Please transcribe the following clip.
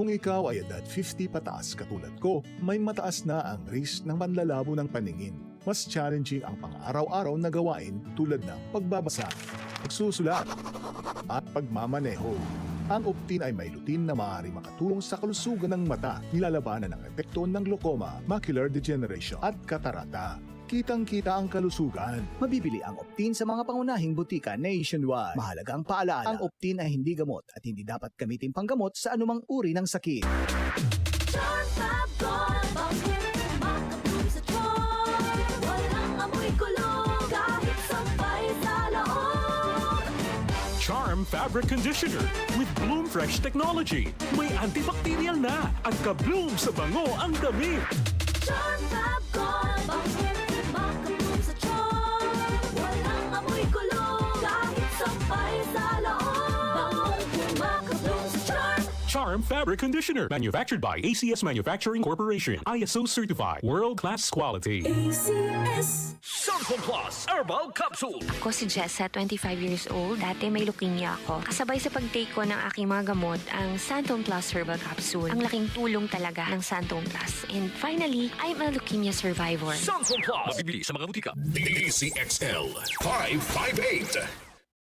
Kung ikaw ay edad 50 pataas katulad ko, may mataas na ang risk ng panlalabo ng paningin. Mas challenging ang pang-araw-araw na gawain tulad ng pagbabasa, pagsusulat, at pagmamaneho. Ang Optin ay may lutin na maaari makatulong sa kalusugan ng mata, nilalabanan ang epekto ng glaucoma, macular degeneration at katarata. Kitang-kita ang kalusugan. Mabibili ang Optin sa mga pangunahing butika nationwide. Mahalaga ang paalala, ang Optin ay hindi gamot at hindi dapat gamitin panggamot sa anumang uri ng sakit. Charm Fabric Conditioner with Bloom Fresh Technology. May antibacterial na at ka-bloom sa bango ang damit. Charm Fab Gold, bakit makabloom sa charm? Walang amoy kulong, kahit sampay sa loob. Makabloom sa charm. Charm Fabric Conditioner. Manufactured by ACS Manufacturing Corporation. ISO certified. World-class quality. ACS. Santon Plus Herbal Capsule. Ako si Jessa, 25 years old. Dati may leukemia ako. Kasabay sa pag-take ko ng aking mga gamot, ang Santon Plus Herbal Capsule. Ang laking tulong talaga ng Santon Plus. And finally, I'm a leukemia survivor. Santon Plus. Mabibili sa mga butika. DCXL 558.